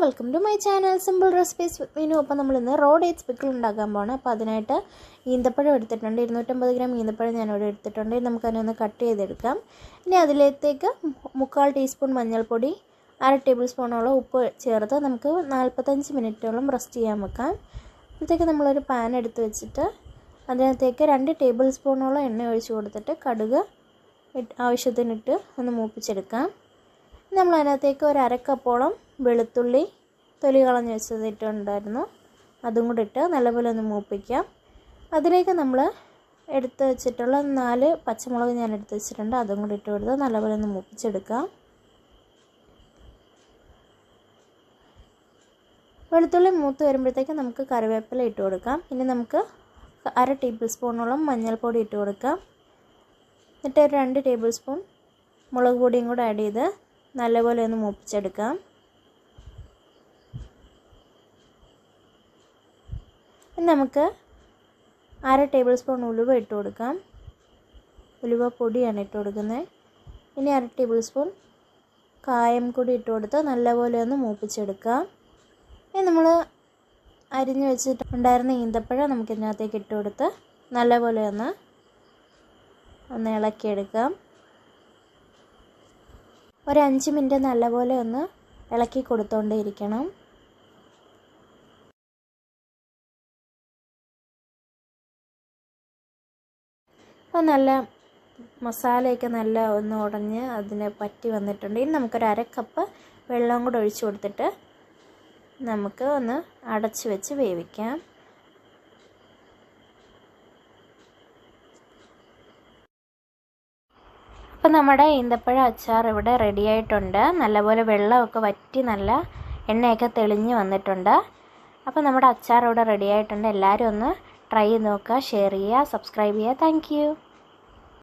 Welcome to my channel simple recipes with Meenu. അപ്പോൾ നമ്മൾ ഇന്ന് റോ ഡേറ്റ്സ് പിക്കിൾ ഉണ്ടാക്കാൻ പോകണം. അപ്പോൾ അതിനായിട്ട് ഈന്തപ്പഴം എടുത്തിട്ടുണ്ട്. 250 ഗ്രാം ഈന്തപ്പഴം ഞാനിവിടെ എടുത്തിട്ടുണ്ട്. നമുക്കതിനൊന്ന് കട്ട് ചെയ്തെടുക്കാം. ഇനി അതിലേക്ക് 3/4 ടീസ്പൂൺ മഞ്ഞൾപ്പൊടി, 1/2 ടേബിൾ സ്പൂണോളം ഉപ്പ് ചേർത്ത് നമുക്ക് 45 മിനിറ്റോളം റെസ്റ്റ് ചെയ്യാൻ വെക്കാം. അപ്പോഴത്തേക്ക് നമ്മളൊരു പാൻ എടുത്ത് വെച്ചിട്ട് അതിനകത്തേക്ക് 2 ടേബിൾ സ്പൂണോളം എണ്ണ ഒഴിച്ച് കൊടുത്തിട്ട് കടുക് ആവശ്യത്തിനിട്ട് ഒന്ന് മൂപ്പിച്ചെടുക്കാം. നമ്മൾ അതിനകത്തേക്ക് ഒരു 1/2 കപ്പോളം വെളുത്തുള്ളി തൊലി കളഞ്ഞ് വെച്ചിട്ടുണ്ടായിരുന്നു, അതും കൂടി ഇട്ട് നല്ലപോലെ ഒന്ന് മൂപ്പിക്കാം. അതിലേക്ക് നമ്മൾ എടുത്ത് വെച്ചിട്ടുള്ള 4 പച്ചമുളക് ഞാൻ എടുത്ത് വെച്ചിട്ടുണ്ട്, അതും കൂടി ഇട്ട് കൊടുത്ത് നല്ലപോലെ ഒന്ന് മൂപ്പിച്ചെടുക്കാം. വെളുത്തുള്ളി മൂത്ത് വരുമ്പോഴത്തേക്ക് നമുക്ക് കറിവേപ്പില ഇട്ട് കൊടുക്കാം. ഇനി നമുക്ക് 1/2 ടേബിൾ സ്പൂണോളം മഞ്ഞൾപ്പൊടി ഇട്ട് കൊടുക്കാം. എന്നിട്ട് ഒരു 2 ടേബിൾ സ്പൂൺ മുളക് പൊടിയും കൂടെ ആഡ് ചെയ്ത് നല്ലപോലെ ഒന്ന് മൂപ്പിച്ചെടുക്കാം. നമുക്ക് 1/2 ടേബിൾ സ്പൂൺ ഉലുവ ഇട്ട് കൊടുക്കാം. ഉലുവ പൊടിയാണ് ഇട്ട് കൊടുക്കുന്നത്. ഇനി 1/2 ടേബിൾ സ്പൂൺ കായം കൂടി ഇട്ട് കൊടുത്ത് നല്ലപോലെ ഒന്ന് മൂപ്പിച്ചെടുക്കാം. ഇനി നമ്മൾ അരിഞ്ഞ് വെച്ചിട്ടുണ്ടായിരുന്ന ഈന്തപ്പഴം നമുക്ക് ഇതിനകത്തേക്ക് ഇട്ട് കൊടുത്ത് നല്ലപോലെ ഒന്ന് ഇളക്കിയെടുക്കാം. ഒരു 5 മിനിറ്റ് നല്ലപോലെ ഒന്ന് ഇളക്കി കൊടുത്തുകൊണ്ടേയിരിക്കണം. അപ്പോൾ നല്ല മസാലയൊക്കെ നല്ല ഒന്ന് ഉടഞ്ഞ് അതിനെ പറ്റി വന്നിട്ടുണ്ട്. ഇനി നമുക്കൊരു 1/2 കപ്പ് വെള്ളം കൂടെ ഒഴിച്ച് കൊടുത്തിട്ട് നമുക്ക് ഒന്ന് അടച്ച് വെച്ച് വേവിക്കാം. അപ്പോൾ നമ്മുടെ ഈന്തപ്പഴ അച്ചാർ ഇവിടെ റെഡി ആയിട്ടുണ്ട്. നല്ലപോലെ വെള്ളമൊക്കെ വറ്റി നല്ല എണ്ണയൊക്കെ തെളിഞ്ഞ് വന്നിട്ടുണ്ട്. അപ്പോൾ നമ്മുടെ അച്ചാർ ഇവിടെ റെഡി ആയിട്ടുണ്ട്. എല്ലാവരും ഒന്ന് ട്രൈ ചെയ്ത് നോക്കുക, ഷെയർ ചെയ്യുക, സബ്സ്ക്രൈബ് ചെയ്യുക. താങ്ക്